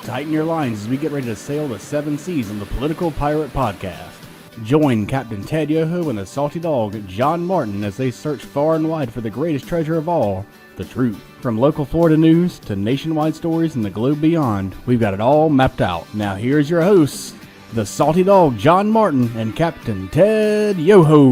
Tighten your lines as we get ready to sail the seven seas on the Political Pirate Podcast. Join Captain Ted Yoho and the salty dog John Martin as they search far and wide for the greatest treasure of all, the truth. From local Florida news to nationwide stories and the globe beyond, we've got it all mapped out. Now here's your hosts, the salty dog John Martin and Captain Ted Yoho.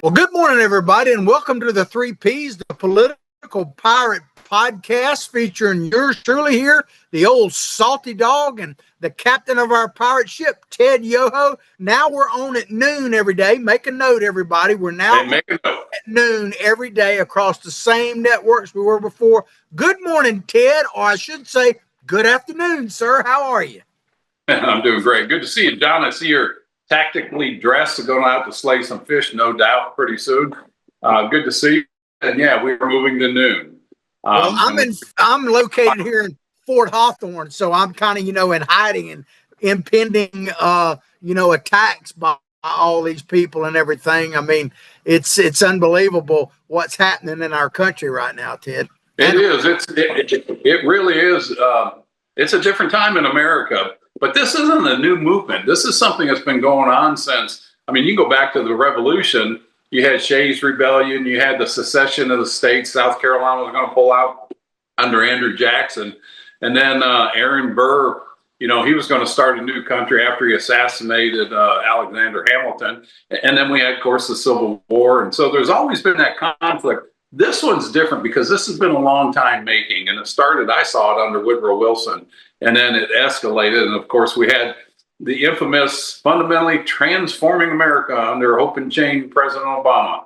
Well, good morning, everybody, and welcome to the 3 Ps, the Political Pirate Podcast, featuring yours truly here, the old salty dog and the captain of our pirate ship, Ted Yoho. Now we're on at noon every day. Make a note, everybody. We're now at noon every day across the same networks we were before. Good morning, Ted, or I should say good afternoon, sir. How are you? I'm doing great. Good to see you, John. I see you're tactically dressed to go out to slay some fish, no doubt, pretty soon. Good to see you. And yeah, we're moving to noon. Well, I'm located here in Fort Hawthorne, so I'm kind of, in hiding and impending, attacks by all these people and everything. I mean, it's unbelievable what's happening in our country right now, Ted. It really is. It's a different time in America, but this isn't a new movement. This is something that's been going on since, you go back to the Revolution. You had Shays' Rebellion. You had the secession of the states. South Carolina was going to pull out under Andrew Jackson. And then Aaron Burr, he was going to start a new country after he assassinated Alexander Hamilton. And then we had, of course, the Civil War. And so there's always been that conflict. This one's different because this has been a long time making. And I saw it under Woodrow Wilson. And then it escalated. And, of course, we had the infamous fundamentally transforming America under hope and change President Obama.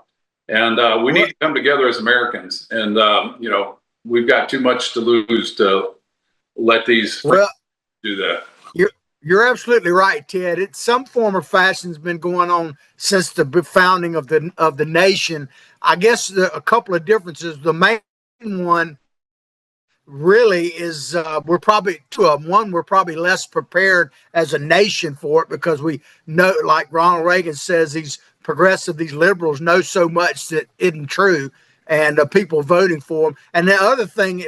And we need to come together as Americans. And, we've got too much to lose to let these do that. You're absolutely right, Ted. It's some form or fashion has been going on since the founding of the nation. I guess a couple of differences. The main one really is we're probably less prepared as a nation for it because we know, like Ronald Reagan says, these liberals know so much that isn't true, and people voting for them. And the other thing,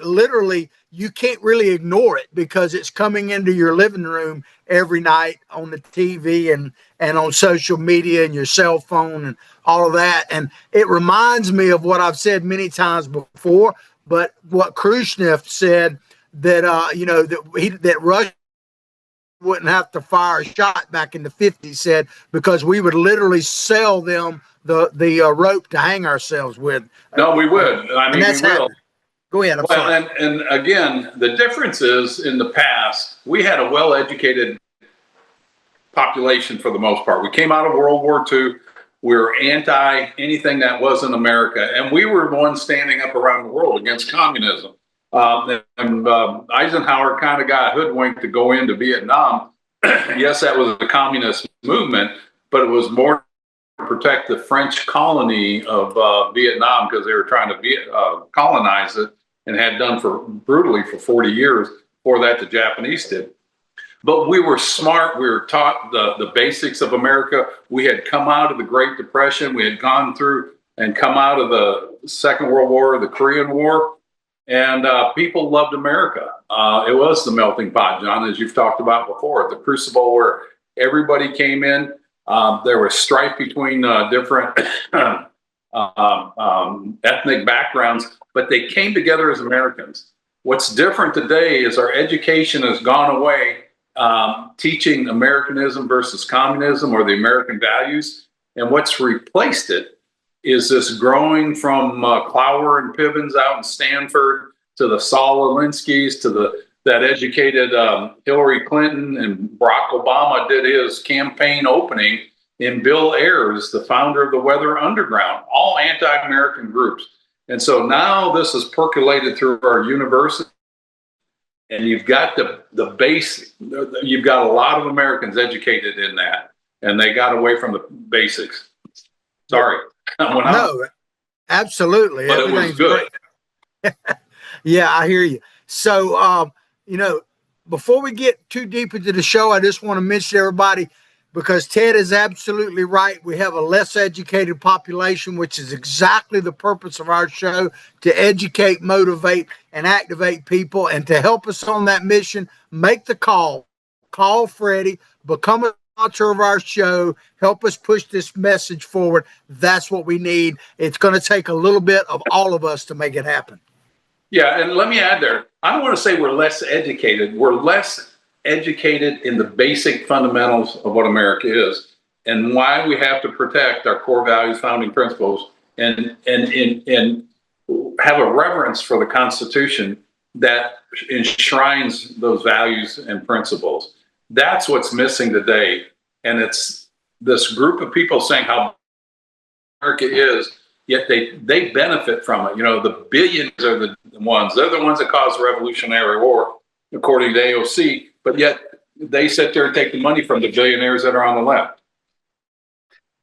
you can't really ignore it because it's coming into your living room every night on the TV and on social media and your cell phone and all of that. And it reminds me of what I've said many times before. But what Khrushchev said that that Russia wouldn't have to fire a shot back in the 50s, said because we would literally sell them the rope to hang ourselves with. No, we would. We will. Go ahead. I'm sorry. And again, the difference is in the past we had a well-educated population for the most part. We came out of World War II. We were anti anything that wasn't America, and we were the ones standing up around the world against communism. Eisenhower kind of got hoodwinked to go into Vietnam. Yes, that was a communist movement, but it was more to protect the French colony of Vietnam because they were trying to colonize it and had done brutally for 40 years. Before that, the Japanese did. But we were smart. We were taught the basics of America. We had come out of the Great Depression. We had gone through and come out of the Second World War, the Korean War, and people loved America. It was the melting pot, John, as you've talked about before, the crucible where everybody came in. There was strife between different ethnic backgrounds, but they came together as Americans. What's different today is our education has gone away, teaching Americanism versus communism or the American values. And what's replaced it is this growing from Clower and Pivens out in Stanford to the Saul Alinsky's to that educated Hillary Clinton, and Barack Obama did his campaign opening in Bill Ayers, the founder of the Weather Underground, all anti-American groups. And so now this is percolated through our university. And you've got the base, you've got a lot of Americans educated in that, and they got away from the basics. Sorry. No, absolutely. But it was good. Yeah, I hear you. So, before we get too deep into the show, I just want to mention to everybody, because Ted is absolutely right. We have a less educated population, which is exactly the purpose of our show, to educate, motivate, and activate people. And to help us on that mission, make the call. Call Freddie, become a sponsor of our show, help us push this message forward. That's what we need. It's going to take a little bit of all of us to make it happen. Yeah, and let me add there, I don't want to say we're less educated. We're less educated in the basic fundamentals of what America is and why we have to protect our core values, founding principles, and have a reverence for the Constitution that enshrines those values and principles. That's what's missing today. And it's this group of people saying how America is, yet they benefit from it. You know, the billionaires are the ones. They're the ones that caused the Revolutionary War, according to AOC. But yet they sit there and take the money from the billionaires that are on the left.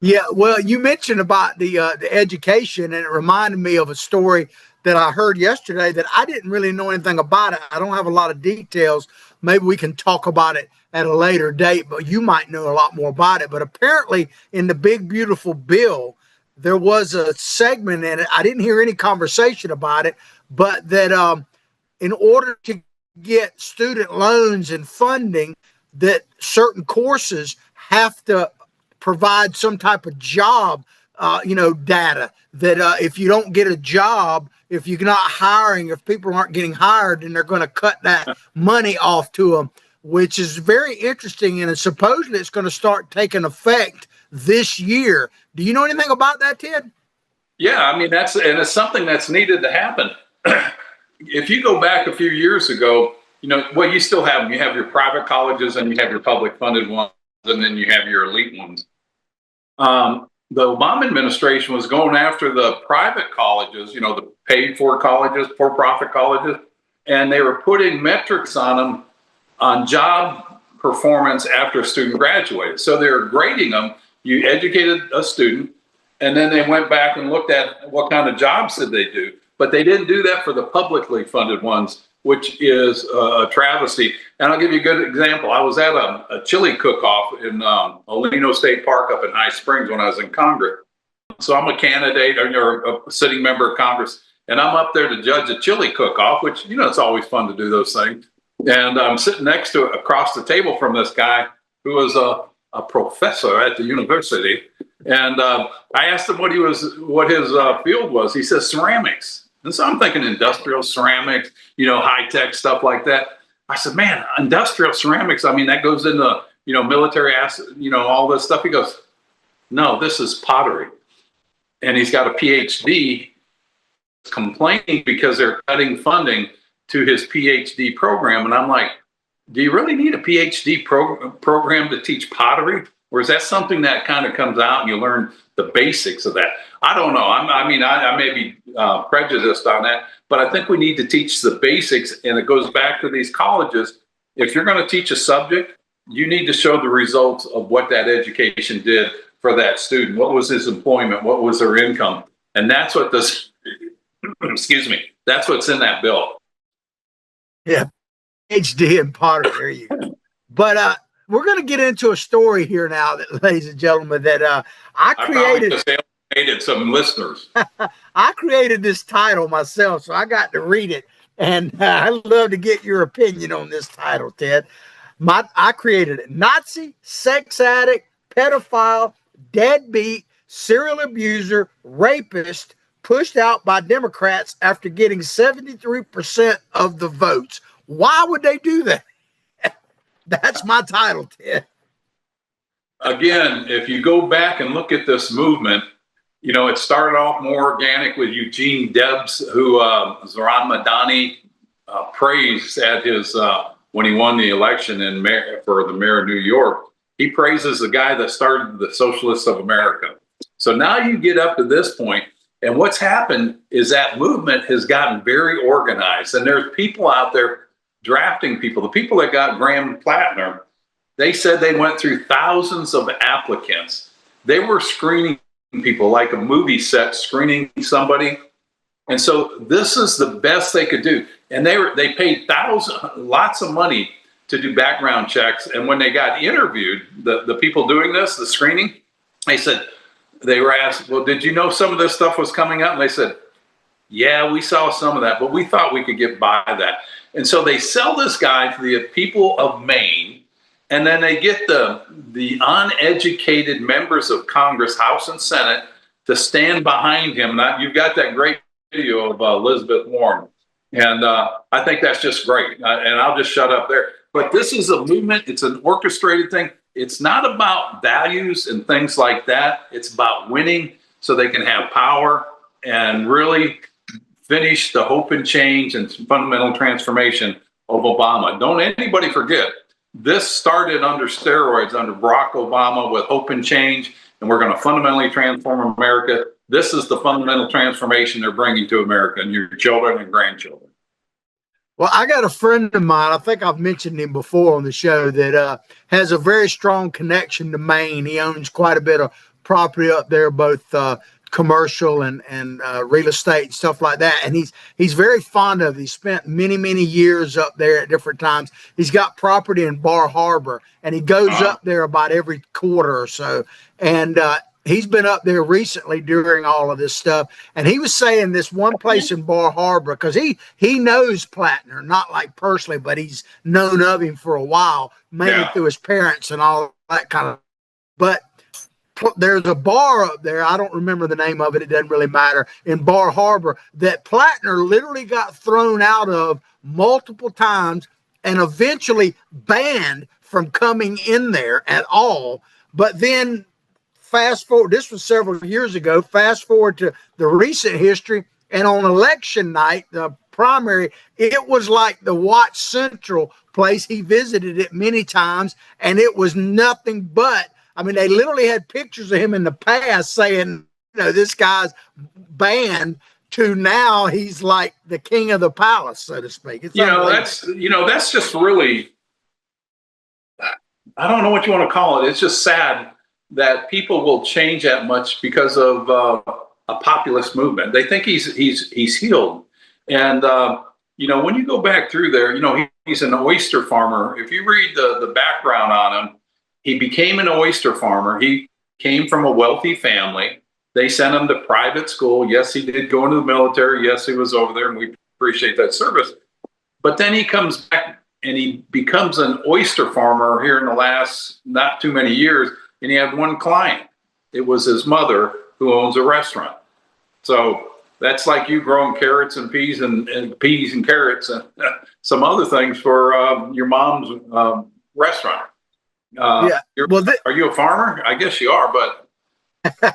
Yeah, well, you mentioned about the education, and it reminded me of a story that I heard yesterday that I didn't really know anything about it. I don't have a lot of details. Maybe we can talk about it at a later date, but you might know a lot more about it. But apparently in the Big Beautiful Bill, there was a segment in it. I didn't hear any conversation about it, but that in order to get student loans and funding, that certain courses have to provide some type of job, data, that if you don't get a job, if you're not hiring, if people aren't getting hired, then they're going to cut that money off to them, which is very interesting. And supposedly it's going to start taking effect this year. Do you know anything about that, Ted? Yeah, I mean, it's something that's needed to happen. If you go back a few years ago, you still have them. You have your private colleges and you have your public funded ones, and then you have your elite ones. The Obama administration was going after the private colleges, the paid for colleges, for profit colleges, and they were putting metrics on them on job performance after a student graduated. So they were grading them. You educated a student, and then they went back and looked at what kind of jobs did they do. But they didn't do that for the publicly funded ones, which is a travesty. And I'll give you a good example. I was at a chili cook-off in Molino State Park up in High Springs when I was in Congress. So I'm a candidate or a sitting member of Congress, and I'm up there to judge a chili cook-off, which, it's always fun to do those things. And I'm sitting across the table from this guy who was a professor at the university. And I asked him what his field was. He says ceramics. And so I'm thinking industrial ceramics, high-tech stuff like that. I said, man, industrial ceramics, I mean, that goes into, military asset, all this stuff. He goes, no, this is pottery. And he's got a PhD, complaining because they're cutting funding to his PhD program. And I'm like, do you really need a PhD program to teach pottery? Or is that something that kind of comes out and you learn the basics of that? I don't know. I may be prejudiced on that, but I think we need to teach the basics. And it goes back to these colleges. If you're going to teach a subject, you need to show the results of what that education did for that student. What was his employment? What was their income? And that's what that's what's in that bill. Yeah. PhD in pottery. There you go. But we're going to get into a story here now, ladies and gentlemen, that I created. Created some listeners. I created this title myself, so I got to read it, and I'd love to get your opinion on this title, Ted. I created it: Nazi, sex addict, pedophile, deadbeat, serial abuser, rapist, pushed out by Democrats after getting 73% of the votes. Why would they do that? That's my title, Ted. Again, if you go back and look at this movement, it started off more organic with Eugene Debs, who Zohran Madani praised at his when he won the election for the mayor of New York. He praises the guy that started the Socialists of America. So now you get up to this point, and what's happened is that movement has gotten very organized, and there's people out there drafting people. The people that got Graham Plattner, they said they went through thousands of applicants. They were screening people like a movie set, screening somebody. And so this is the best they could do. And they paid lots of money to do background checks. And when they got interviewed, the people doing this, the screening, they were asked, well, did you know some of this stuff was coming up? And they said, yeah, we saw some of that, but we thought we could get by that. And so they sell this guy to the people of Maine, and then they get the uneducated members of Congress, House and Senate, to stand behind him. Now, you've got that great video of Elizabeth Warren. And I think that's just great. And I'll just shut up there. But this is a movement. It's an orchestrated thing. It's not about values and things like that. It's about winning so they can have power and really finish the hope and change and fundamental transformation of Obama. Don't anybody forget, this started under steroids under Barack Obama with hope and change, and we're going to fundamentally transform America. This is the fundamental transformation they're bringing to America and your children and grandchildren. Well, I got a friend of mine, I think I've mentioned him before on the show, that has a very strong connection to Maine. He owns quite a bit of property up there, both commercial and real estate and stuff like that. And he's very fond of it. He spent many years up there at different times. He's got property in Bar Harbor, and he goes up there about every quarter or so. And he's been up there recently during all of this stuff. And he was saying this one place in Bar Harbor, because he knows Plattner, not like personally, but he's known of him for a while, mainly through his parents and all that kind of. But there's a bar up there, I don't remember the name of it, it doesn't really matter, in Bar Harbor, that Plattner literally got thrown out of multiple times and eventually banned from coming in there at all. But then fast forward, this was several years ago, fast forward to the recent history, and on election night, the primary, it was like the Watch Central place. He visited it many times, and it was nothing but, I mean, they literally had pictures of him in the past saying, you know, this guy's banned, to now he's like the king of the palace, so to speak. It's that's just really, I don't know what you want to call it. It's just sad that people will change that much because of a populist movement. They think he's healed. And, when you go back through there, he's an oyster farmer. If you read the background on him, he became an oyster farmer. He came from a wealthy family. They sent him to private school. Yes, he did go into the military. Yes, he was over there, and we appreciate that service. But then he comes back and he becomes an oyster farmer here in the last not too many years. And he had one client. It was his mother, who owns a restaurant. So that's like you growing carrots and peas and peas and carrots and some other things for your mom's restaurant. Are you a farmer? I guess you are, but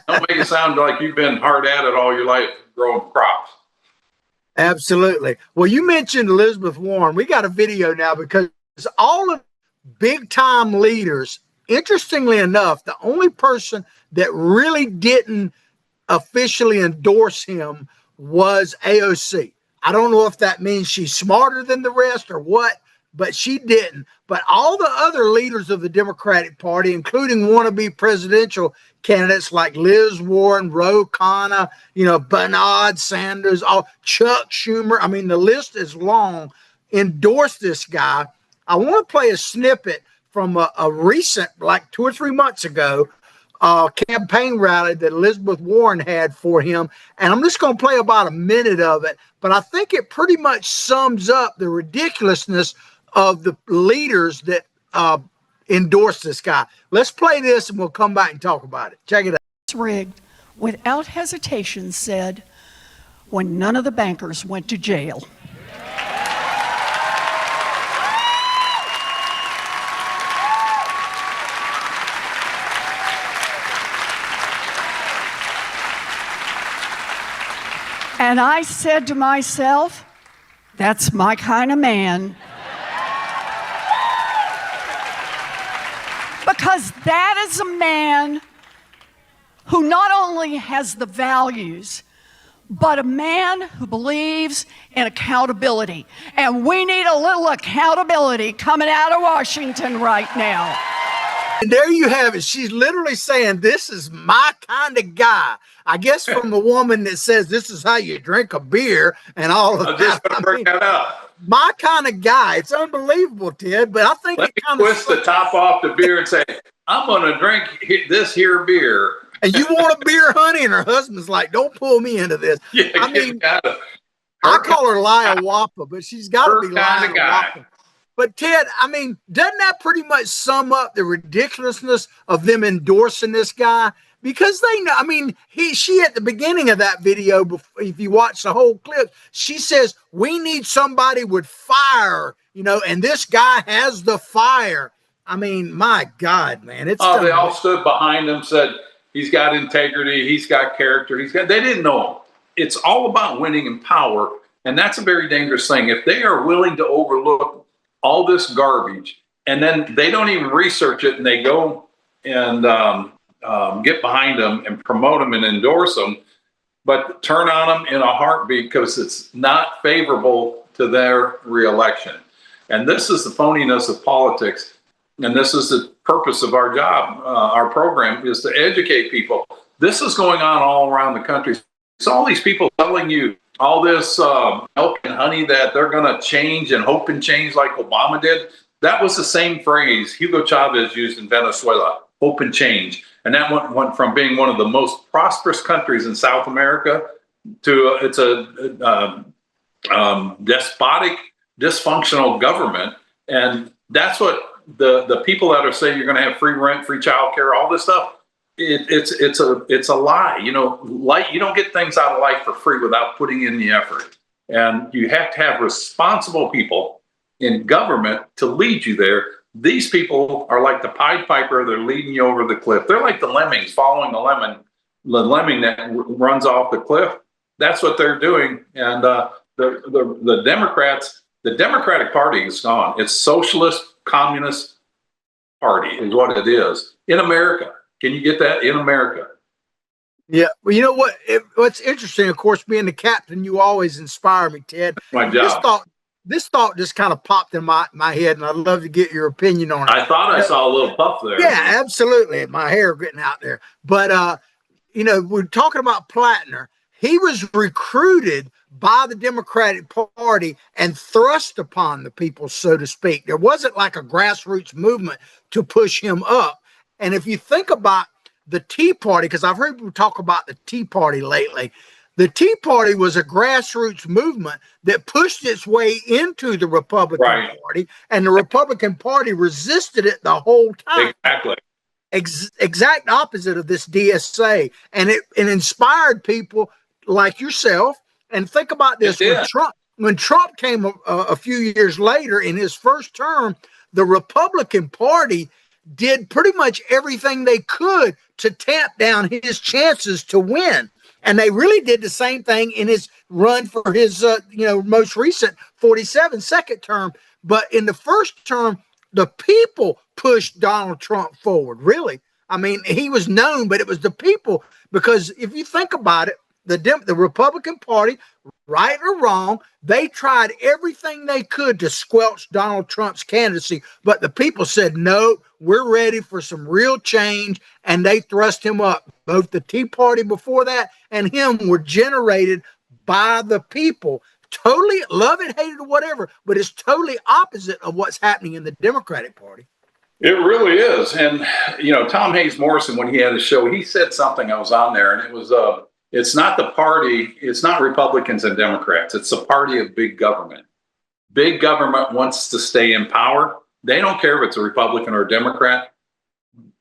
don't make it sound like you've been hard at it all your life growing crops. Absolutely. Well, you mentioned Elizabeth Warren. We got a video now because all of big time leaders, interestingly enough, the only person that really didn't officially endorse him was AOC. I don't know if that means she's smarter than the rest or what, but she didn't. But all the other leaders of the Democratic Party, including wannabe presidential candidates like Liz Warren, Ro Khanna, Bernard Sanders, Chuck Schumer, I mean, the list is long, endorsed this guy. I want to play a snippet from a recent, like 2 or 3 months ago, campaign rally that Elizabeth Warren had for him. And I'm just going to play about a minute of it, but I think it pretty much sums up the ridiculousness of the leaders that endorsed this guy. Let's play this and we'll come back and talk about it. Check it out. It's rigged, without hesitation, said, when none of the bankers went to jail. And I said to myself, that's my kind of man. Because that is a man who not only has the values, but a man who believes in accountability. And we need a little accountability coming out of Washington right now. And there you have it. She's literally saying, this is my kind of guy. I guess from a woman that says this is how you drink a beer and all of I'm that. just going to bring that up. My kind of guy. It's unbelievable, Ted, but I think Let it me kind of twist the top off the beer and say, I'm going to drink this here beer. And you want a beer, honey? And her husband's like, don't pull me into this. Yeah, I mean, her I call her Lia Wappa, but she's got to be kind Lia of guy. Wappa. But Ted, I mean, doesn't that pretty much sum up the ridiculousness of them endorsing this guy? Because they know, I mean, she at the beginning of that video, if you watch the whole clip, she says, we need somebody with fire, and this guy has the fire. I mean, my God, man. They all stood behind him, said he's got integrity, he's got character, they didn't know him. It's all about winning and power. And that's a very dangerous thing. If they are willing to overlook all this garbage and then they don't even research it and they go and get behind them and promote them and endorse them, but turn on them in a heartbeat because it's not favorable to their reelection. And this is the phoniness of politics. And this is the purpose of our job, our program, is to educate people. This is going on all around the country. It's all these people telling you all this milk and honey that they're going to change and hope and change like Obama did. That was the same phrase Hugo Chavez used in Venezuela, hope and change. And that went from being one of the most prosperous countries in South America to it's a despotic, dysfunctional government. And that's what the people that are saying you're going to have free rent, free childcare, all this stuff, it's a lie. You don't get things out of life for free without putting in the effort. And you have to have responsible people in government to lead you there. These people are like the Pied Piper. They're leading you over the cliff. They're like the lemmings following the lemming that runs off the cliff. That's what they're doing. And the Democrats, the Democratic Party is gone. It's socialist, communist party is what it is in America. Can you get that? In America? Yeah. Well, you know what? What's interesting, of course, being the captain, you always inspire me, Ted. My job. This thought just kind of popped in my head, and I'd love to get your opinion on it. I thought I saw a little puff there. Yeah, absolutely. My hair getting out there. But, we're talking about Plattner. He was recruited by the Democratic Party and thrust upon the people, so to speak. There wasn't like a grassroots movement to push him up. And if you think about the Tea Party, because I've heard people talk about the Tea Party lately, the Tea Party was a grassroots movement that pushed its way into the Republican Party, and the Republican Party resisted it the whole time. Exactly. Exact opposite of this DSA. And it inspired people like yourself. And think about this. When Trump came a few years later in his first term, the Republican Party did pretty much everything they could to tamp down his chances to win. And they really did the same thing in his run for his, most recent 47 second term. But in the first term, the people pushed Donald Trump forward, really. I mean, he was known, but it was the people, because if you think about it, the Republican Party, right or wrong, they tried everything they could to squelch Donald Trump's candidacy. But the people said, no, we're ready for some real change. And they thrust him up. Both the Tea Party before that and him were generated by the people. Totally love it, hate it, or whatever. But it's totally opposite of what's happening in the Democratic Party. It really is. And, Tom Hayes Morrison, when he had his show, he said something, I was on there, and it was, it's not the party, it's not Republicans and Democrats. It's the party of big government. Big government wants to stay in power. They don't care if it's a Republican or a Democrat.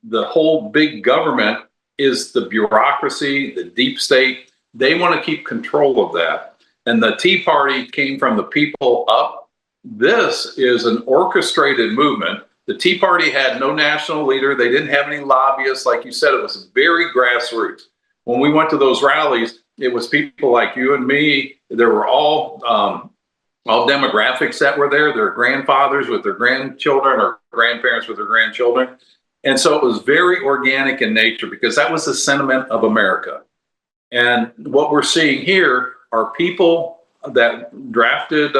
The whole big government is the bureaucracy, the deep state. They want to keep control of that. And the Tea Party came from the people up. This is an orchestrated movement. The Tea Party had no national leader. They didn't have any lobbyists. Like you said, it was very grassroots. When we went to those rallies, it was people like you and me. There were all demographics that were there. Their grandfathers with their grandchildren or grandparents with their grandchildren. And so it was very organic in nature because that was the sentiment of America. And what we're seeing here are people that drafted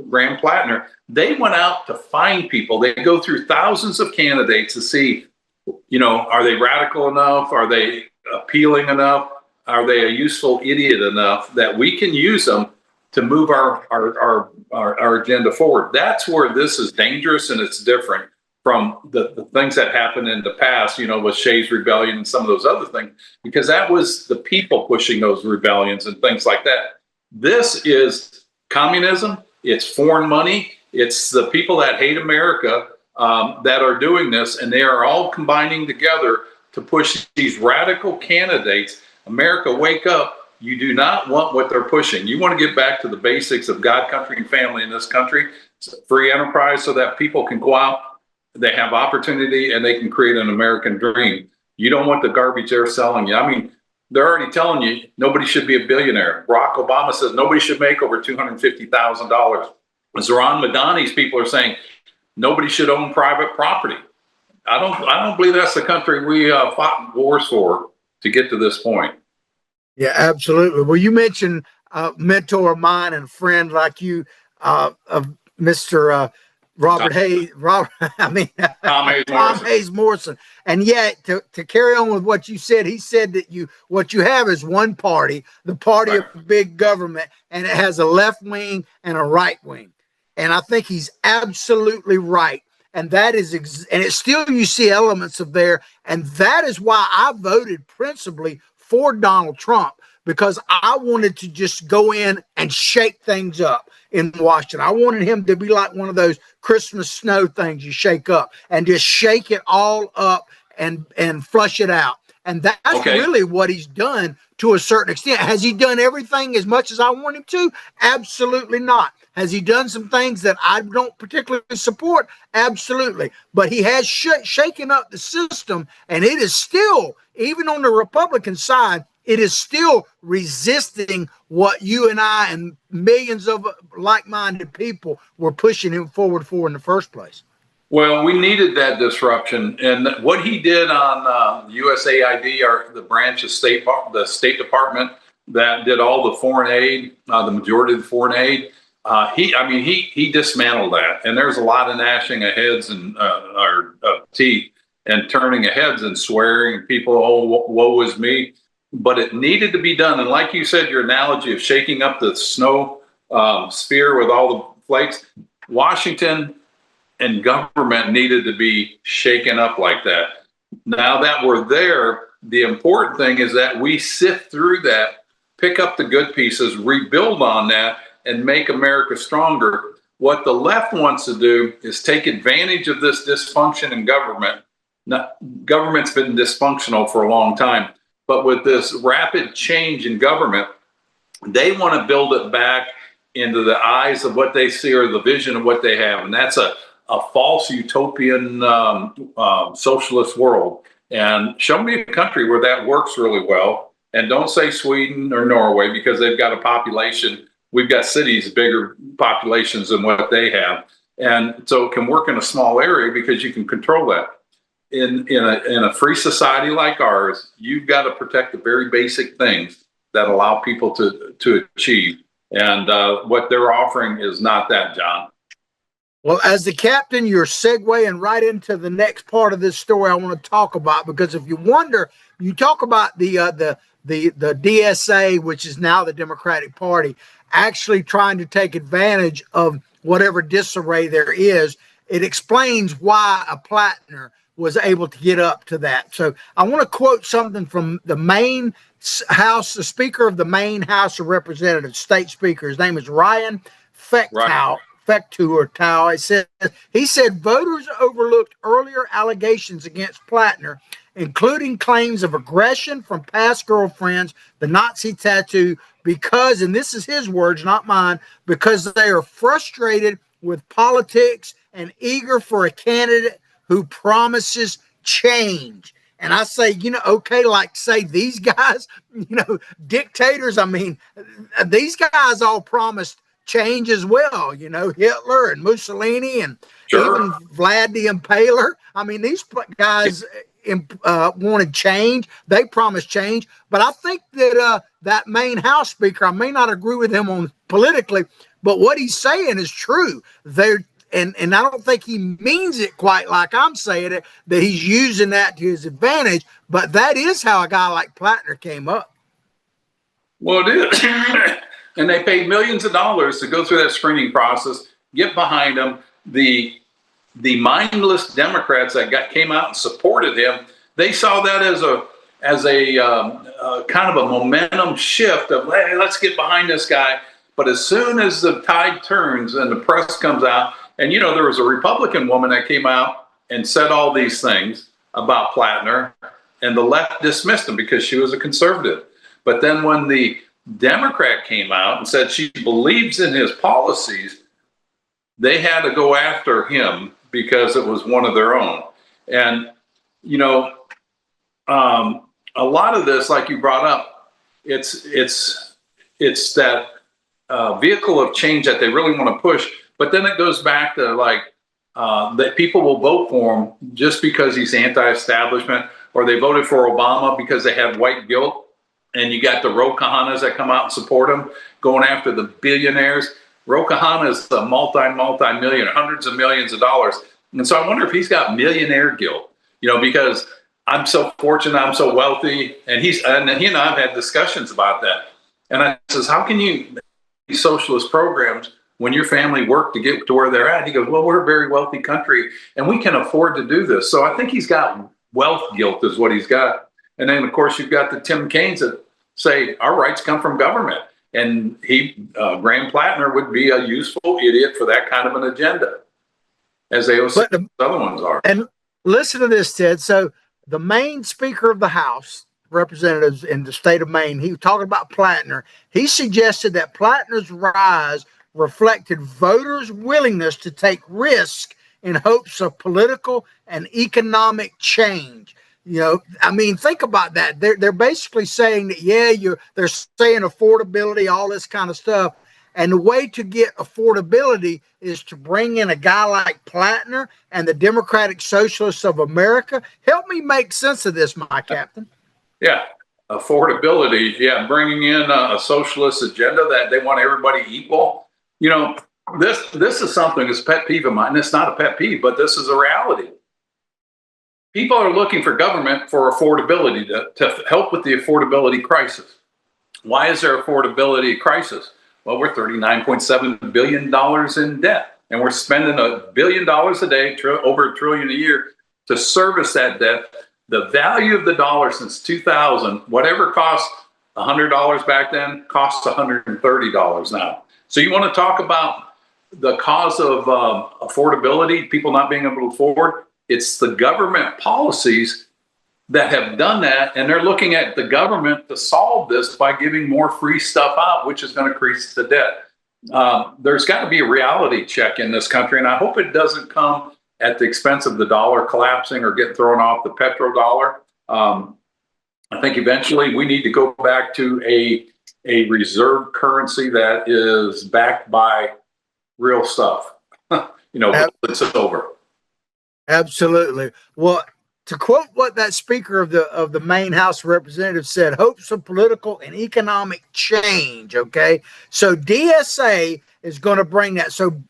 Graham Plattner. They went out to find people. They go through thousands of candidates to see Are they radical enough? Are they appealing enough? Are they a useful idiot enough that we can use them to move our agenda forward? That's where this is dangerous, and it's different from the things that happened in the past, with Shays Rebellion and some of those other things, because that was the people pushing those rebellions and things like that. This is communism. It's foreign money. It's the people that hate America that are doing this, and they are all combining together to push these radical candidates. America, wake up. You do not want what they're pushing. You want to get back to the basics of God, country, and family in this country. Free enterprise so that people can go out, they have opportunity, and they can create an American dream. You don't want the garbage they're selling you. I mean, they're already telling you nobody should be a billionaire. Barack Obama says nobody should make over $250,000. Zoran Madani's people are saying nobody should own private property. I don't believe that's the country we fought wars for to get to this point. Yeah, absolutely. Well, you mentioned a mentor of mine and a friend like you, of Mr. Robert Hayes. Tom Hayes Morrison. And yet, to carry on with what you said, he said that what you have is one party, the party of big government, and it has a left wing and a right wing. And I think he's absolutely right. And that is, and it's still, you see elements of there. And that is why I voted principally for Donald Trump, because I wanted to just go in and shake things up in Washington. I wanted him to be like one of those Christmas snow things you shake up and just shake it all up and flush it out. And that's really what he's done to a certain extent. Has he done everything as much as I want him to? Absolutely not. Has he done some things that I don't particularly support? Absolutely. But he has shaken up the system, and it is still, even on the Republican side, it is still resisting what you and I and millions of like-minded people were pushing him forward for in the first place. Well, we needed that disruption, and what he did on USAID, or the branch of the State Department that did all the foreign aid, the majority of the foreign aid, he dismantled that. And there's a lot of gnashing of heads and teeth and turning of heads and swearing, and people, oh, woe is me. But it needed to be done. And like you said, your analogy of shaking up the snow sphere with all the flakes, Washington and government needed to be shaken up like that. Now that we're there, the important thing is that we sift through that, pick up the good pieces, rebuild on that, and make America stronger. What the left wants to do is take advantage of this dysfunction in government. Now, government's been dysfunctional for a long time, but with this rapid change in government, they want to build it back into the eyes of what they see or the vision of what they have. And that's a false utopian socialist world. And show me a country where that works really well. And don't say Sweden or Norway, because they've got a population. We've got cities, bigger populations than what they have. And so it can work in a small area because you can control that. In a free society like ours, you've got to protect the very basic things that allow people to achieve. And what they're offering is not that, John. Well, as the captain, you're segueing right into the next part of this story I want to talk about, because if you wonder, you talk about the DSA, which is now the Democratic Party, actually trying to take advantage of whatever disarray there is. It explains why a Plattner was able to get up to that. So I want to quote something from the Maine House, the Speaker of the Maine House of Representatives, State Speaker. His name is Ryan Fecteau. He said voters overlooked earlier allegations against Plattner, including claims of aggression from past girlfriends, the Nazi tattoo, because, and this is his words, not mine, because they are frustrated with politics and eager for a candidate who promises change. And I say, like say these guys, dictators, these guys all promised change as well, Hitler and Mussolini and even Vlad the Impaler. These guys wanted change. They promised change. But I think that that Maine House Speaker, I may not agree with him on politically, but what he's saying is true. and I don't think he means it quite like I'm saying it, that he's using that to his advantage, but that is how a guy like Plattner came up. Well, it is. And they paid millions of dollars to go through that screening process, get behind him. The mindless Democrats that came out and supported him, they saw that as a kind of a momentum shift of, hey, let's get behind this guy. But as soon as the tide turns and the press comes out, and there was a Republican woman that came out and said all these things about Plattner, and the left dismissed him because she was a conservative. But then when the Democrat came out and said she believes in his policies, they had to go after him because it was one of their own. And, a lot of this, like you brought up, it's that vehicle of change that they really want to push. But then it goes back to that people will vote for him just because he's anti-establishment, or they voted for Obama because they had white guilt. And you got the Ro Kahanas that come out and support him, going after the billionaires. Ro Kahana is a multi-million, hundreds of millions of dollars. And so I wonder if he's got millionaire guilt, because I'm so fortunate, I'm so wealthy. And he and I've had discussions about that. And I says, how can you these socialist programs when your family worked to get to where they're at? He goes, well, we're a very wealthy country and we can afford to do this. So I think he's got wealth guilt is what he's got. And then, of course, you've got the Tim Kaines that say our rights come from government. And Graham Plattner would be a useful idiot for that kind of an agenda, as the other ones are. And listen to this, Ted. So the main Speaker of the House, Representatives in the state of Maine, he was talking about Plattner. He suggested that Plattner's rise reflected voters' willingness to take risk in hopes of political and economic change. Think about that. They're basically saying that, they're saying affordability, all this kind of stuff. And the way to get affordability is to bring in a guy like Plattner and the Democratic Socialists of America. Help me make sense of this, my captain. Yeah, affordability. Yeah, bringing in a socialist agenda that they want everybody equal. This is something that's a pet peeve of mine. It's not a pet peeve, but this is a reality. People are looking for government for affordability to help with the affordability crisis. Why is there affordability crisis? Well, we're $39.7 billion in debt, and we're spending $1 billion a day, over $1 trillion a year, to service that debt. The value of the dollar since 2000, whatever cost $100 back then, costs $130 now. So you want to talk about the cause of affordability, people not being able to afford? It's the government policies that have done that, and they're looking at the government to solve this by giving more free stuff out, which is going to increase the debt. There's got to be a reality check in this country, and I hope it doesn't come at the expense of the dollar collapsing or getting thrown off the petrodollar. I think eventually we need to go back to a reserve currency that is backed by real stuff. It's over. Absolutely. Well, to quote what that Speaker of the Maine House of Representatives said, hopes of political and economic change. Okay. So DSA is going to bring that. So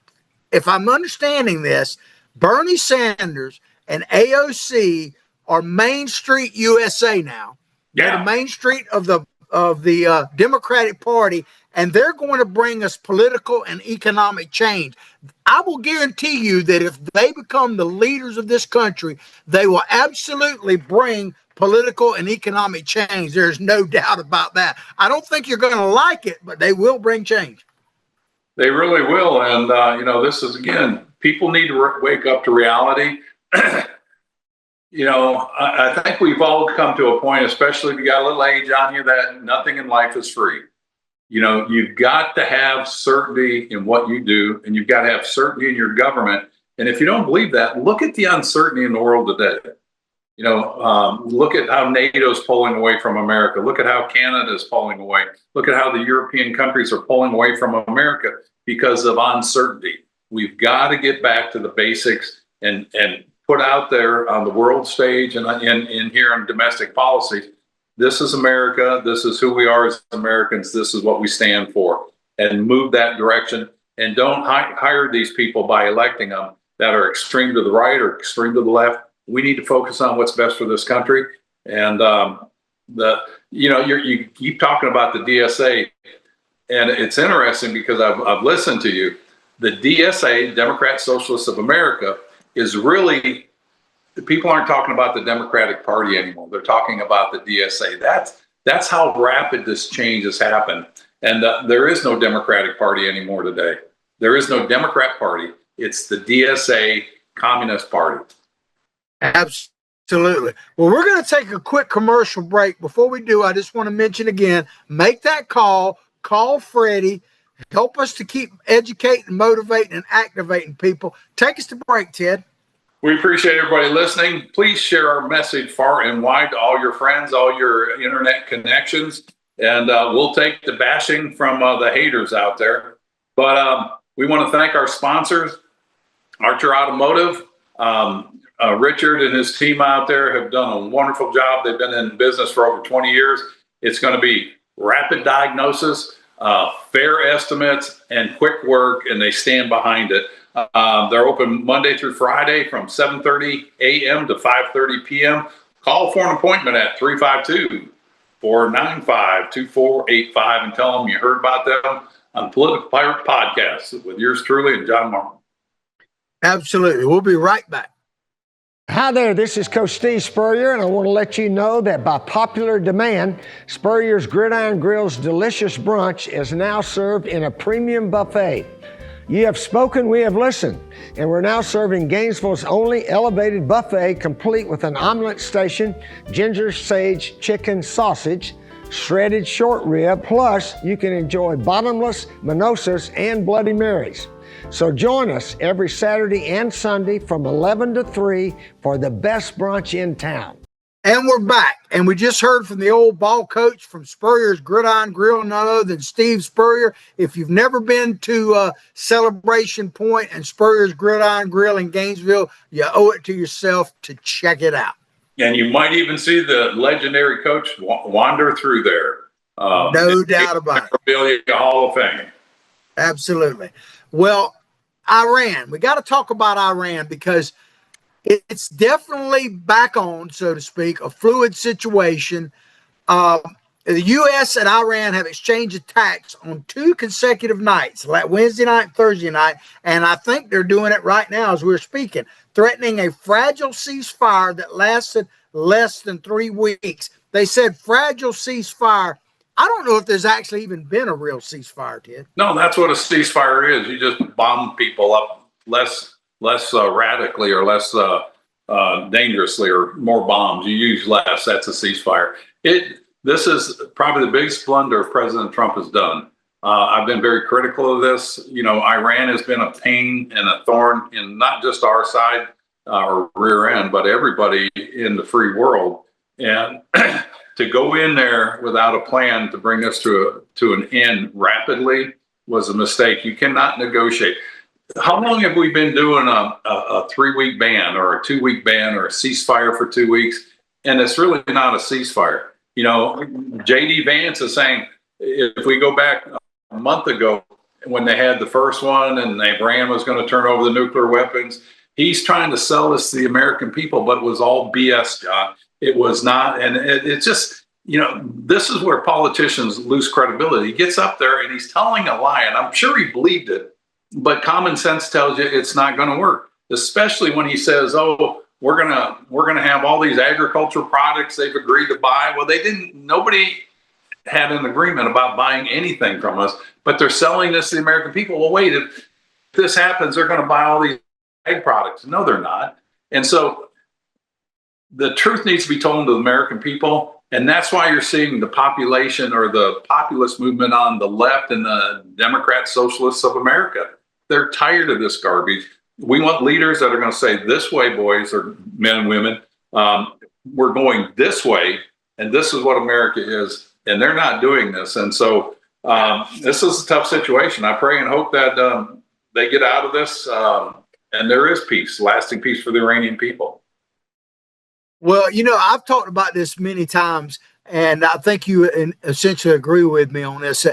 if I'm understanding this, Bernie Sanders and AOC are Main Street USA now. Yeah. They're the Main Street of the Democratic Party, and they're going to bring us political and economic change. I will guarantee you that if they become the leaders of this country, they will absolutely bring political and economic change. There's no doubt about that. I don't think you're going to like it, but they will bring change. They really will. And, this is, again, people need to wake up to reality. I think we've all come to a point, especially if you got a little age on you, that nothing in life is free. You've got to have certainty in what you do, and you've got to have certainty in your government. And if you don't believe that, look at the uncertainty in the world today. Look at how NATO's pulling away from America. Look at how Canada is pulling away. Look at how the European countries are pulling away from America because of uncertainty. We've got to get back to the basics and put out there on the world stage and in here in domestic policy. This is America. This is who we are as Americans. This is what we stand for, and move that direction. and don't hire these people by electing them that are extreme to the right or extreme to the left. We need to focus on what's best for this country. And you keep talking about the DSA, and it's interesting because I've listened to you. The DSA, Democrat Socialists of America, is really, people aren't talking about the Democratic Party anymore. They're talking about the DSA. That's how rapid this change has happened. And there is no Democratic Party anymore today. There is no Democrat Party. It's the DSA Communist Party. Absolutely. Well, we're going to take a quick commercial break. Before we do, I just want to mention again, make that call Freddie, help us to keep educating, motivating, and activating people. Take us to break, Ted. We appreciate everybody listening. Please share our message far and wide to all your friends, all your internet connections, and we'll take the bashing from the haters out there. But we want to thank our sponsors, Archer Automotive. Richard and his team out there have done a wonderful job. They've been in business for over 20 years. It's going to be rapid diagnosis, fair estimates, and quick work, and they stand behind it. They're open Monday through Friday from 7:30 a.m. to 5:30 p.m. Call for an appointment at 352-495-2485 and tell them you heard about them on Political Pirate Podcast with yours truly and John Martin. Absolutely. We'll be right back. Hi there, this is Coach Steve Spurrier, and I want to let you know that by popular demand, Spurrier's Gridiron Grill's delicious brunch is now served in a premium buffet. You have spoken, we have listened, and we're now serving Gainesville's only elevated buffet complete with an omelet station, ginger sage chicken sausage, shredded short rib, plus you can enjoy bottomless mimosas and Bloody Marys. So join us every Saturday and Sunday from 11 to 3 for the best brunch in town. And we're back. And we just heard from the old ball coach from Spurrier's Gridiron Grill, none other than Steve Spurrier. If you've never been to Celebration Point and Spurrier's Gridiron Grill in Gainesville, you owe it to yourself to check it out. And you might even see the legendary coach wander through there. No doubt about it. Memorabilia Hall of Fame. Absolutely. Well, Iran, we got to talk about Iran because it's definitely back on, so to speak, a fluid situation. The U.S. and Iran have exchanged attacks on 2 consecutive nights, like Wednesday night and Thursday night, and I think they're doing it right now as we're speaking, threatening a fragile ceasefire that lasted less than 3 weeks. They said fragile ceasefire. I don't know if there's actually even been a real ceasefire, Ted. No, that's what a ceasefire is. You just bomb people up less radically or less dangerously, or more bombs. You use less. That's a ceasefire. This is probably the biggest blunder President Trump has done. I've been very critical of this. Iran has been a pain and a thorn in not just our side or rear end, but everybody in the free world. And to go in there without a plan to bring us to an end rapidly was a mistake. You cannot negotiate. How long have we been doing a 3-week ban or a 2-week ban or a ceasefire for 2 weeks? And it's really not a ceasefire. J.D. Vance is saying if we go back a month ago when they had the first one and Iran was going to turn over the nuclear weapons, he's trying to sell this to the American people, but it was all BS, John. It was not. And it's just, this is where politicians lose credibility. He gets up there and he's telling a lie, and I'm sure he believed it. But common sense tells you it's not going to work, especially when he says, "Oh, we're gonna have all these agricultural products they've agreed to buy." Well, they didn't. Nobody had an agreement about buying anything from us, but they're selling this to the American people. Well, wait, if this happens, they're going to buy all these ag products. No, they're not. And so the truth needs to be told to the American people. And that's why you're seeing the population or the populist movement on the left and the Democrat Socialists of America. They're tired of this garbage. We want leaders that are going to say, "This way, boys," or men and women, we're going this way, and this is what America is. And they're not doing this. And so this is a tough situation. I pray and hope that they get out of this and there is peace, lasting peace for the Iranian people. Well, I've talked about this many times, and I think you essentially agree with me on this.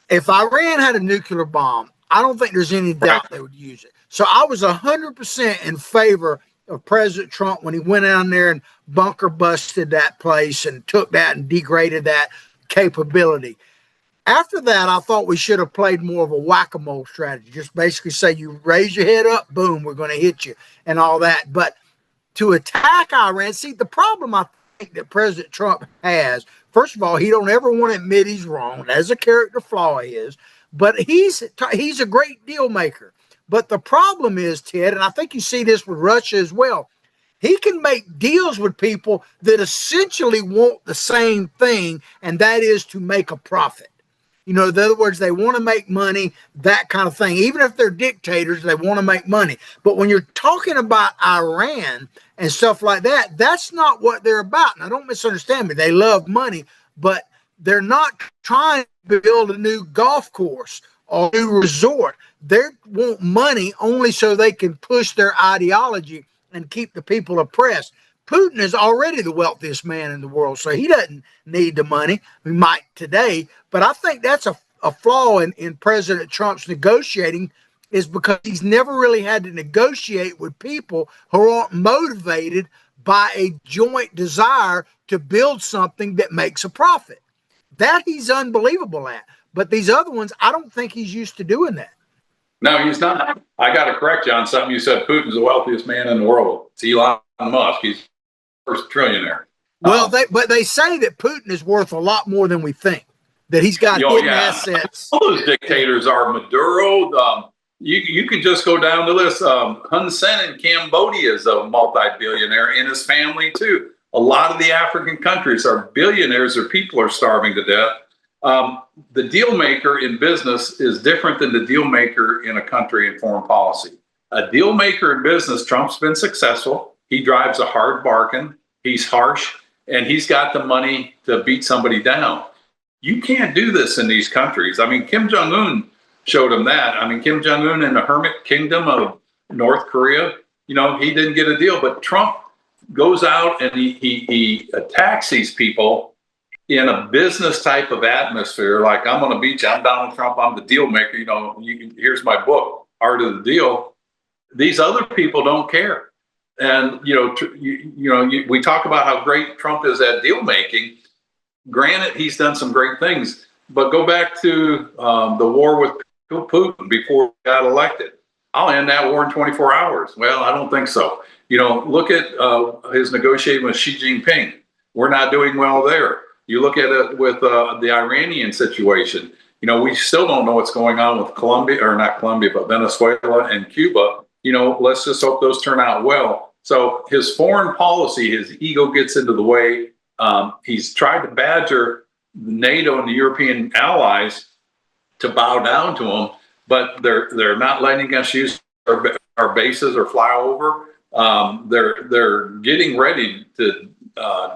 If Iran had a nuclear bomb, I don't think there's any doubt they would use it. So I was 100% in favor of President Trump when he went down there and bunker busted that place and took that and degraded that capability. After that, I thought we should have played more of a whack-a-mole strategy. Just basically say you raise your head up, boom, we're going to hit you and all that. But to attack Iran, see, the problem I think that President Trump has, first of all, he don't ever want to admit he's wrong. That's a character flaw he is. But he's a great deal maker. But the problem is, Ted, and I think you see this with Russia as well, he can make deals with people that essentially want the same thing, and that is to make a profit. You know, in other words, they want to make money, that kind of thing. Even if they're dictators, they want to make money. But when you're talking about Iran and stuff like that, that's not what they're about. Now, don't misunderstand me. They love money, but they're not trying to build a new golf course or a new resort. They want money only so they can push their ideology and keep the people oppressed. Putin is already the wealthiest man in the world, so he doesn't need the money. He might today, but I think that's a flaw in President Trump's negotiating, is because he's never really had to negotiate with people who aren't motivated by a joint desire to build something that makes a profit. That he's unbelievable at. But these other ones, I don't think he's used to doing that. No, he's not. I got to correct you on something. You said Putin's the wealthiest man in the world. It's Elon Musk. He's first trillionaire. Well, they say that Putin is worth a lot more than we think. That he's got hidden assets. All those dictators are Maduro. You can just go down the list. Hun Sen in Cambodia is a multi-billionaire, and his family too. A lot of the African countries are billionaires. Their people are starving to death. The deal maker in business is different than the deal maker in a country in foreign policy. A deal maker in business, Trump's been successful. He drives a hard bargain. He's harsh, and he's got the money to beat somebody down. You can't do this in these countries. I mean, Kim Jong-un showed him that. I mean, Kim Jong-un in the hermit kingdom of North Korea, you know, he didn't get a deal. But Trump goes out and he attacks these people in a business type of atmosphere. Like, I'm on a beach, I'm Donald Trump, I'm the deal maker. You know, here's my book, Art of the Deal. These other people don't care. And, we talk about how great Trump is at deal making. Granted, he's done some great things, but go back to the war with Putin before he got elected. I'll end that war in 24 hours. Well, I don't think so. You know, look at his negotiating with Xi Jinping. We're not doing well there. You look at it with the Iranian situation. You know, we still don't know what's going on with Venezuela and Cuba. You know, let's just hope those turn out well. So his foreign policy, his ego gets into the way. He's tried to badger NATO and the European allies to bow down to him, but they're not letting us use our bases or fly over. They're getting ready to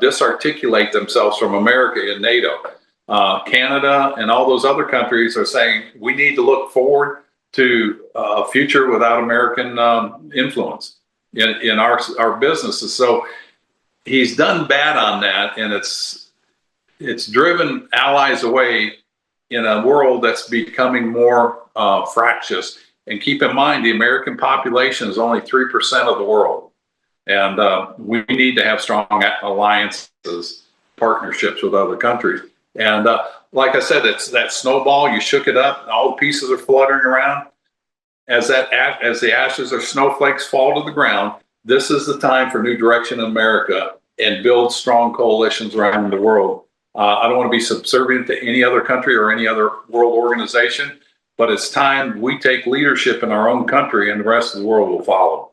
disarticulate themselves from America and NATO. Canada and all those other countries are saying we need to look forward to a future without American influence in our businesses. So he's done bad on that, and it's driven allies away in a world that's becoming more fractious. And keep in mind, the American population is only 3% of the world. And we need to have strong alliances, partnerships with other countries. And like I said, it's that snowball. You shook it up, and all the pieces are fluttering around. As the ashes or snowflakes fall to the ground, this is the time for new direction in America and build strong coalitions around the world. I don't want to be subservient to any other country or any other world organization, but it's time we take leadership in our own country, and the rest of the world will follow.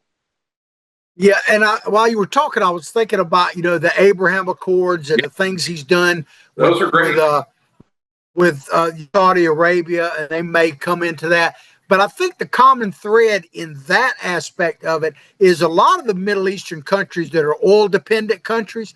Yeah, and while you were talking, I was thinking about, the Abraham Accords and the things he's done. Those are great. With Saudi Arabia, and they may come into that. But I think the common thread in that aspect of it is a lot of the Middle Eastern countries that are oil-dependent countries,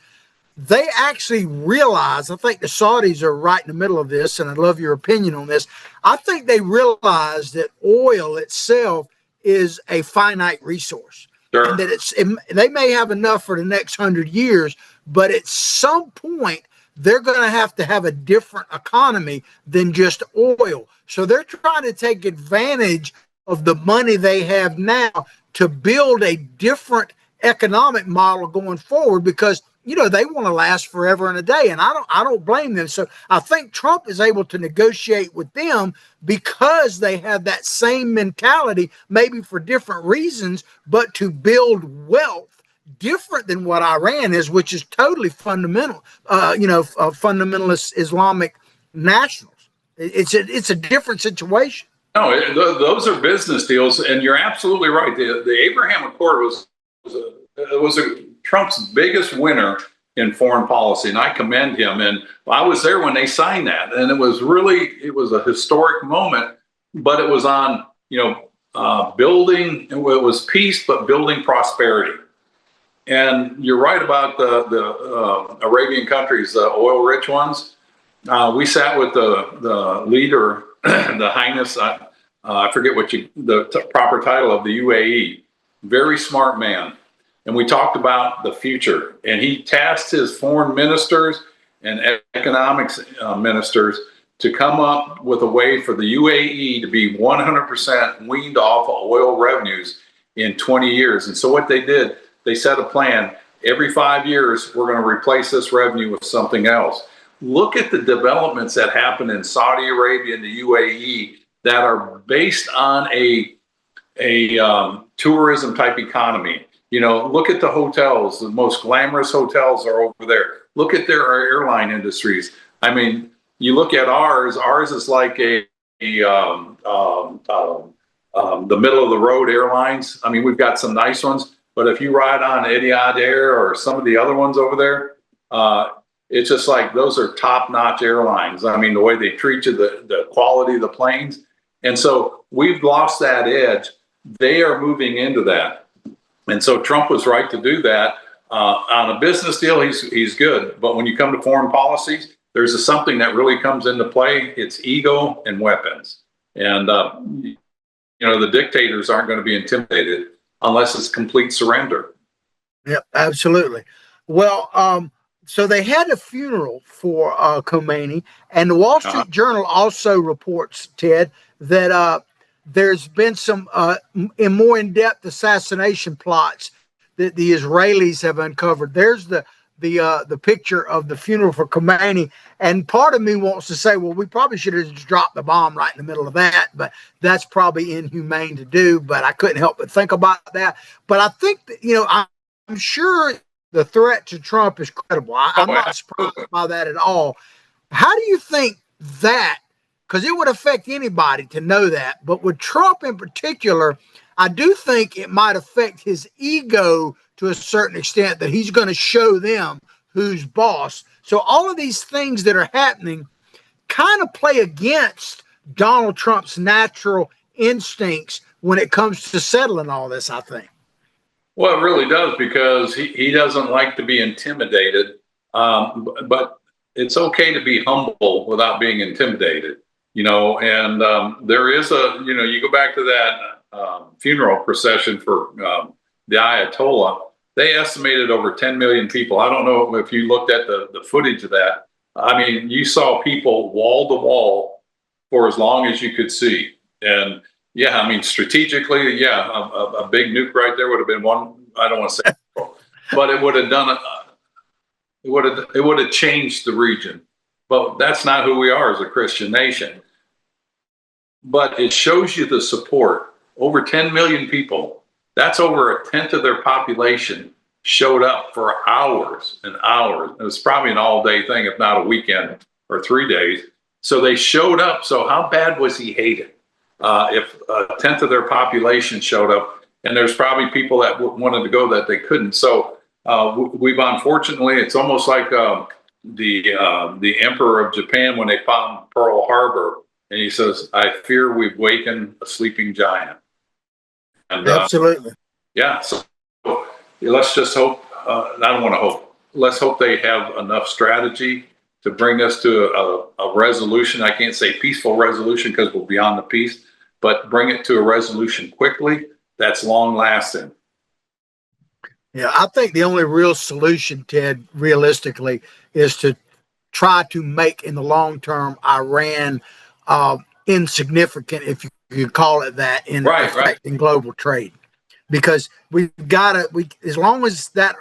they actually realize, I think the Saudis are right in the middle of this, and I'd love your opinion on this. I think they realize that oil itself is a finite resource. Sure. And that they may have enough for the next 100 years, but at some point, they're going to have a different economy than just oil. So they're trying to take advantage of the money they have now to build a different economic model going forward, because they want to last forever and a day, and I don't blame them. So I think Trump is able to negotiate with them because they have that same mentality, maybe for different reasons, but to build wealth different than what Iran is, which is totally fundamental. Fundamentalist Islamic nationals. It's a different situation. No, those are business deals, and you're absolutely right. The Abraham Accord was Trump's biggest winner in foreign policy, and I commend him. And I was there when they signed that, and it was a historic moment. But it was on building. It was peace, but building prosperity. And you're right about the Arabian countries, the oil-rich ones. We sat with the leader, the Highness. I forget the proper title of the UAE. Very smart man, and we talked about the future. And he tasked his foreign ministers and economics ministers to come up with a way for the UAE to be 100% weaned off of oil revenues in 20 years. And so what they did, they set a plan. Every 5 years, we're going to replace this revenue with something else. Look at the developments that happen in Saudi Arabia and the UAE that are based on a tourism type economy. Look at the hotels. The most glamorous hotels are over there. Look at their airline industries. I mean, you look at ours. Ours is like the middle of the road airlines. I mean, we've got some nice ones, but if you ride on Etihad Air or some of the other ones over there, it's just like those are top-notch airlines. I mean, the way they treat you, the quality of the planes. And so we've lost that edge. They are moving into that. And so Trump was right to do that. On a business deal, he's good. But when you come to foreign policies, there's something that really comes into play. It's ego and weapons. And, the dictators aren't going to be intimidated unless it's complete surrender. Yep, absolutely. Well, so they had a funeral for Khomeini, and the Wall Street Journal also reports, Ted, that there's been some more in-depth assassination plots that the Israelis have uncovered. There's the picture of the funeral for Khomeini, and part of me wants to say, well, we probably should have just dropped the bomb right in the middle of that, but that's probably inhumane to do. But I couldn't help but think about that. But I think that, I'm sure the threat to Trump is credible. I'm not surprised by that at all. How do you think that, because it would affect anybody to know that, but with Trump in particular, I do think it might affect his ego to a certain extent, that he's going to show them who's boss. So all of these things that are happening kind of play against Donald Trump's natural instincts when it comes to settling all this, I think. Well, it really does, because he doesn't like to be intimidated. But it's okay to be humble without being intimidated, and there is you go back to that funeral procession for the Ayatollah. They estimated over 10 million people. I don't know if you looked at the footage of that. I mean, you saw people wall to wall for as long as you could see. And yeah, I mean, strategically, a big nuke right there would have been one. I don't want to say, but it would have done it. It would have changed the region. But that's not who we are as a Christian nation. But it shows you the support. Over 10 million people. That's over a tenth of their population showed up for hours and hours. It was probably an all-day thing, if not a weekend or 3 days. So they showed up. So how bad was he hated? If a tenth of their population showed up, and there's probably people that wanted to go that they couldn't. So we've unfortunately, it's almost like the Emperor of Japan when they found Pearl Harbor, and he says, "I fear we've wakened a sleeping giant." And, absolutely. Yeah. So let's just hope. I don't want to hope. Let's hope they have enough strategy to bring us to a resolution. I can't say peaceful resolution because we're beyond the peace, but bring it to a resolution quickly that's long lasting. Yeah, I think the only real solution, Ted, realistically, is to try to make in the long term Iran insignificant, if you could call it that, in affecting global trade. Because we've got to, as long as that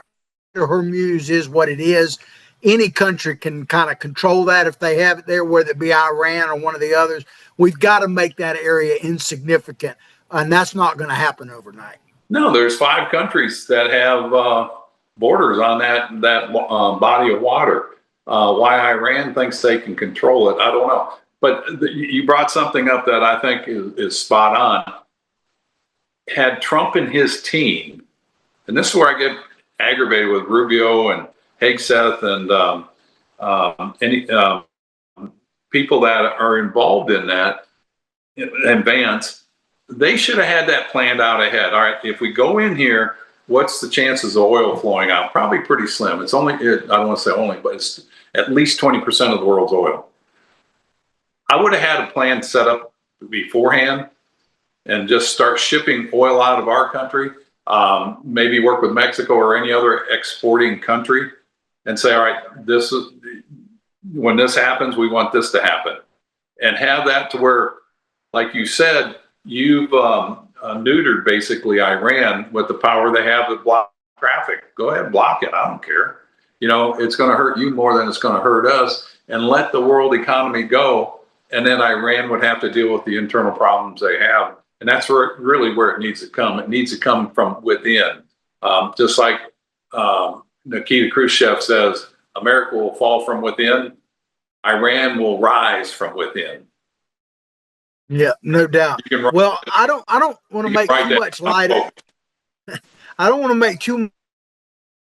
Hormuz is what it is, any country can kind of control that if they have it there, whether it be Iran or one of the others. We've got to make that area insignificant, and that's not going to happen overnight. No, there's 5 countries that have borders on that body of water. Why Iran thinks they can control it, I don't know. But you brought something up that I think is spot on. Had Trump and his team, and this is where I get aggravated with Rubio and Hegseth and any people that are involved in that, and Vance, they should have had that planned out ahead. All right, if we go in here, what's the chances of oil flowing out? Probably pretty slim. It's only, I don't want to say only, but it's at least 20% of the world's oil. I would have had a plan set up beforehand and just start shipping oil out of our country. Maybe work with Mexico or any other exporting country and say, all right, this is when this happens, we want this to happen, and have that to where, like you said, you've neutered basically Iran with the power they have to block traffic. Go ahead and block it. I don't care. You know, it's going to hurt you more than it's going to hurt us, and let the world economy go. And then Iran would have to deal with the internal problems they have. And that's really where it needs to come. It needs to come from within. Just like Nikita Khrushchev says, America will fall from within. Iran will rise from within. Yeah, no doubt. Well, I don't want to make too much light of I don't want to make too much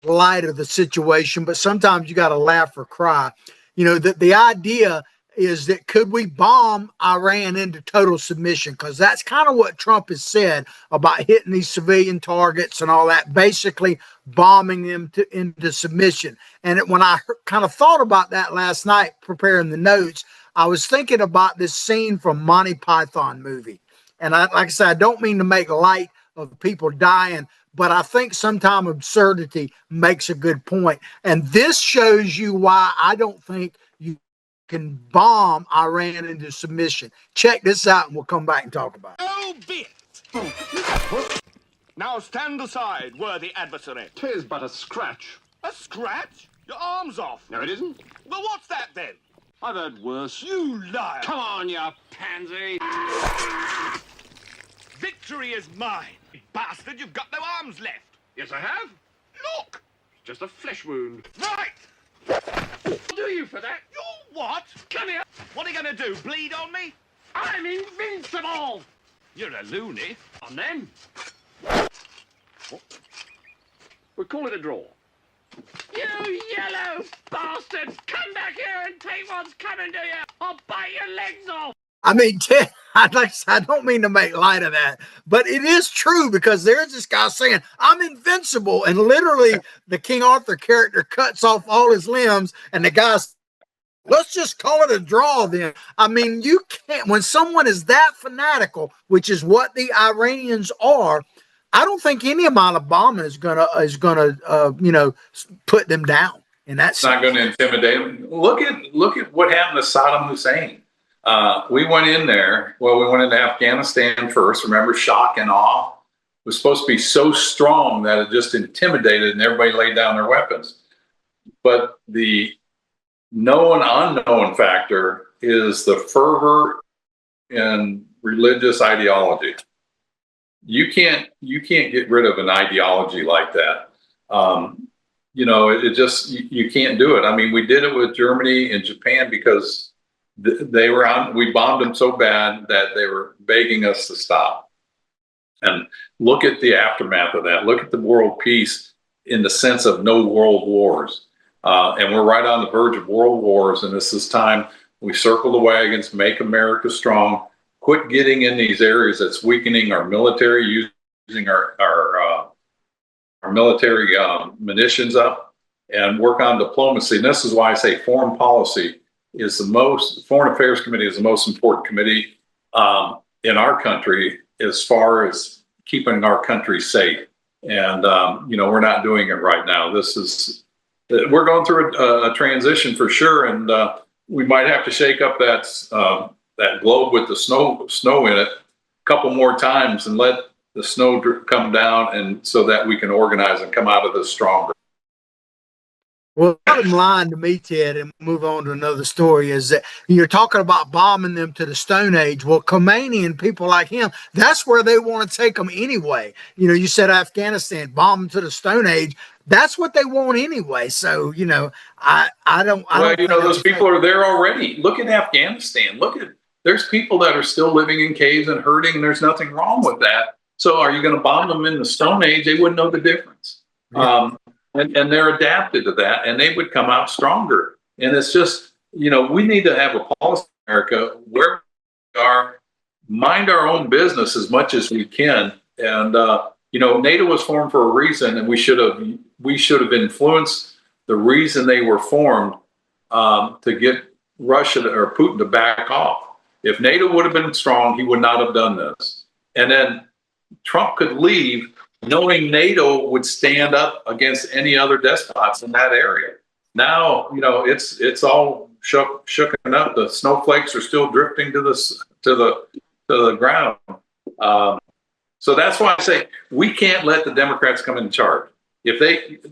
light of the situation, but sometimes you got to laugh or cry. You know, the idea is that could we bomb Iran into total submission? Because that's kind of what Trump has said about hitting these civilian targets and all that, basically bombing them into submission. And when I kind of thought about that last night, preparing the notes, I was thinking about this scene from Monty Python movie. And like I said, I don't mean to make light of people dying, but I think sometimes absurdity makes a good point. And this shows you why I don't think you can bomb Iran into submission. Check this out and we'll come back and talk about it. Oh, be it. Now stand aside, worthy adversary. 'Tis but a scratch. A scratch? Your arm's off. No, it isn't. Well, what's that then? I've heard worse. You liar. Come on, you pansy. Victory is mine. You bastard, you've got no arms left. Yes, I have. Look. Just a flesh wound. Right. What do you for that? You what? Come here. What are you going to do, bleed on me? I'm invincible. You're a loony. On then. We'll call it a draw. You yellow bastard! Come back here and take what's coming to you! I'll bite your legs off! I mean, Ted, I don't mean to make light of that, but it is true because there's this guy saying, I'm invincible. And literally the King Arthur character cuts off all his limbs and the guy's, let's just call it a draw then. I mean, you can't, when someone is that fanatical, which is what the Iranians are, I don't think any amount of bombing is gonna put them down. And that's not going to intimidate them. Look at what happened to Saddam Hussein. We went in there. Well, we went into Afghanistan first. Remember, shock and awe was supposed to be so strong that it just intimidated and everybody laid down their weapons. But the known unknown factor is the fervor in religious ideology. You can't get rid of an ideology like that. It just, you can't do it. I mean, we did it with Germany and Japan because they were on, we bombed them so bad that they were begging us to stop. And look at the aftermath of that. Look at the world peace in the sense of no world wars. And we're right on the verge of world wars. And this is time we circle the wagons, make America strong, quit getting in these areas that's weakening our military, using our military munitions up, and work on diplomacy. And this is why I say foreign policy is Foreign Affairs Committee is the most important committee in our country as far as keeping our country safe. And, we're not doing it right now. This is we're going through a transition for sure, and we might have to shake up that globe with the snow in it a couple more times and let the snow come down, and so that we can organize and come out of this stronger. Well, bottom line to me, Ted, and move on to another story, is that you're talking about bombing them to the Stone Age. Well, Khomeini and people like him, that's where they want to take them anyway. You said Afghanistan, bomb them to the Stone Age. That's what they want anyway. So, I don't. Those people are there already. Look at Afghanistan. There's people that are still living in caves and hurting, and there's nothing wrong with that. So are you going to bomb them in the Stone Age? They wouldn't know the difference. Yeah. And they're adapted to that, and they would come out stronger. And it's just, we need to have a policy in America where we are, mind our own business as much as we can. And, NATO was formed for a reason, and we should have influenced the reason they were formed to get Russia or Putin to back off. If NATO would have been strong, he would not have done this. And then Trump could leave knowing NATO would stand up against any other despots in that area. Now, it's all shooken up. The snowflakes are still drifting to the ground. So that's why I say we can't let the Democrats come in charge. The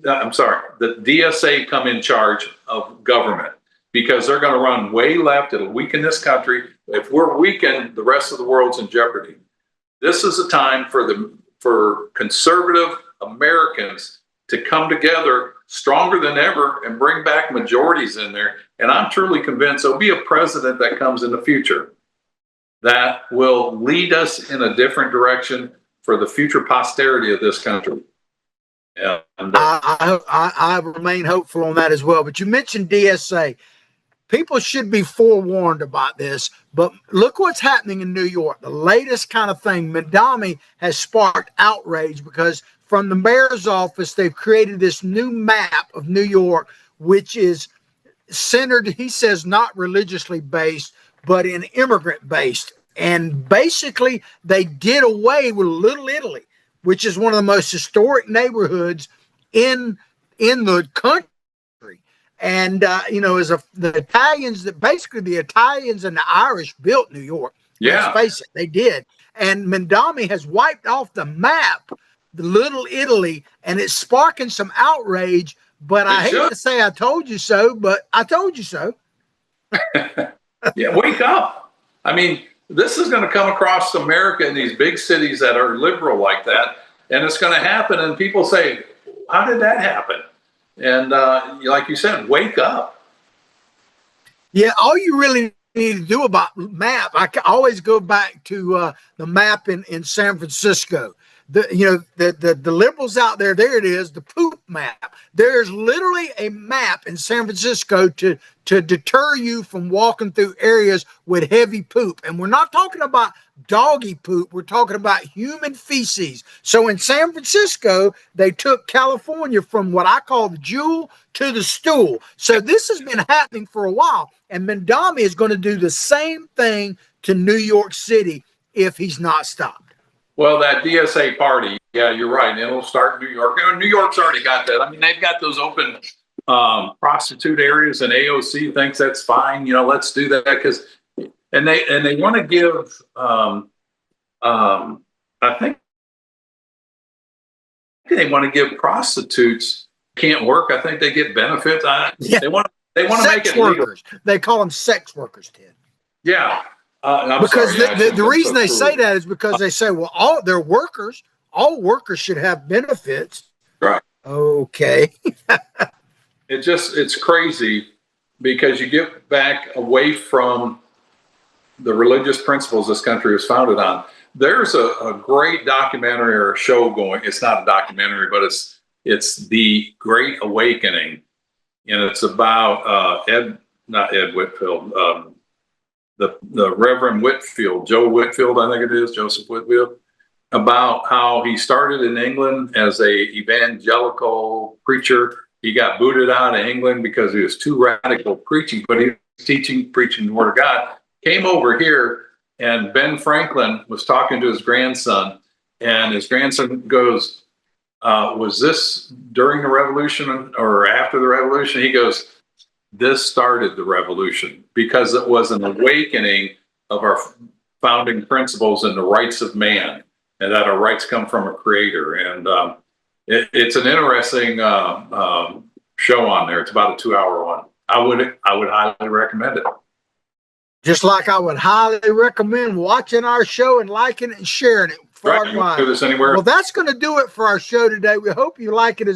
DSA come in charge of government, because they're going to run way left. It'll weaken this country. If we're weakened, the rest of the world's in jeopardy. This is a time for conservative Americans to come together stronger than ever and bring back majorities in there. And I'm truly convinced there'll be a president that comes in the future that will lead us in a different direction for the future posterity of this country. Yeah, I remain hopeful on that as well. But you mentioned DSA. People should be forewarned about this, but look what's happening in New York. The latest kind of thing, Mandami has sparked outrage because from the mayor's office, they've created this new map of New York, which is centered, he says, not religiously based, but in immigrant based. And basically, they did away with Little Italy, which is one of the most historic neighborhoods in the country. And, the Italians and the Irish built New York. Yeah. Let's face it, they did. And Mandami has wiped off the map, the Little Italy, and it's sparking some outrage. But I hate to say I told you so, but I told you so. Yeah, wake up. I mean, this is going to come across America in these big cities that are liberal like that. And it's going to happen. And people say, how did that happen? And like you said, wake up. Yeah, all you really need to do about map, I always go back to the map in San Francisco. The liberals out there, there it is, the poop map. There's literally a map in San Francisco to deter you from walking through areas with heavy poop. And we're not talking about doggy poop. We're talking about human feces. So in San Francisco, they took California from what I call the jewel to the stool. So this has been happening for a while. And Mandami is going to do the same thing to New York City if he's not stopped. Well, that DSA party, yeah, you're right. It'll start in New York. New York's already got that. I mean, they've got those open prostitute areas, and AOC thinks that's fine. Let's do that because, and they want to give. I think they want to give prostitutes can't work. I think they get benefits. They want to make it workers. legal. They call them sex workers, Ted. Yeah. Because the reason they say that is because they say, well, all they're workers. All workers should have benefits. Right. Okay. It's crazy because you get back away from the religious principles this country was founded on. There's a great documentary or a show going. It's not a documentary, but it's The Great Awakening. And it's about not Ed Whitfield, the Reverend Whitfield, Joe Whitfield, I think it is, Joseph Whitfield, about how he started in England as a evangelical preacher. He got booted out of England because he was too radical preaching, but he was preaching the word of God. Came over here, and Ben Franklin was talking to his grandson, and his grandson goes, was this during the revolution or after the revolution? He goes, this started the revolution because it was an awakening of our founding principles and the rights of man, and that our rights come from a creator. And it's an interesting show on there. It's about a 2-hour one. I would highly recommend it. Just like I would highly recommend watching our show and liking it and sharing it far and wide. Do this anywhere. Well, that's going to do it for our show today. We hope you like it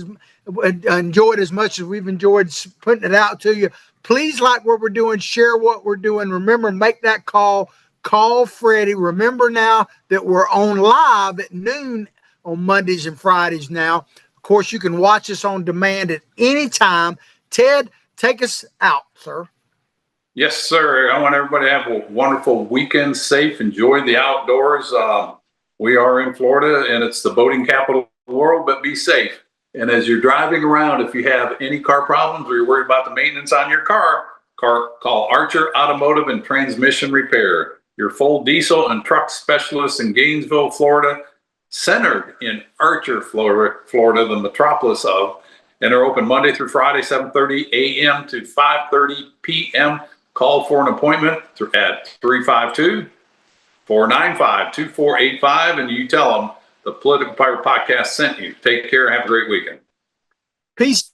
enjoy it as much as we've enjoyed putting it out to you. Please like what we're doing, share what we're doing. Remember, make that call. Call Freddie. Remember now that we're on live at noon on Mondays and Fridays now. Of course, you can watch us on demand at any time. Ted, take us out, sir. Yes, sir. I want everybody to have a wonderful weekend, safe, enjoy the outdoors. We are in Florida, and it's the boating capital of the world, but be safe. And as you're driving around, if you have any car problems or you're worried about the maintenance on your car, call Archer Automotive and Transmission Repair, your full diesel and truck specialist in Gainesville, Florida, centered in Archer, Florida, the metropolis of, and they're open Monday through Friday, 7:30 a.m. to 5:30 p.m. Call for an appointment at 352-495-2485, and you tell them the Political Pirate Podcast sent you. Take care. Have a great weekend. Peace.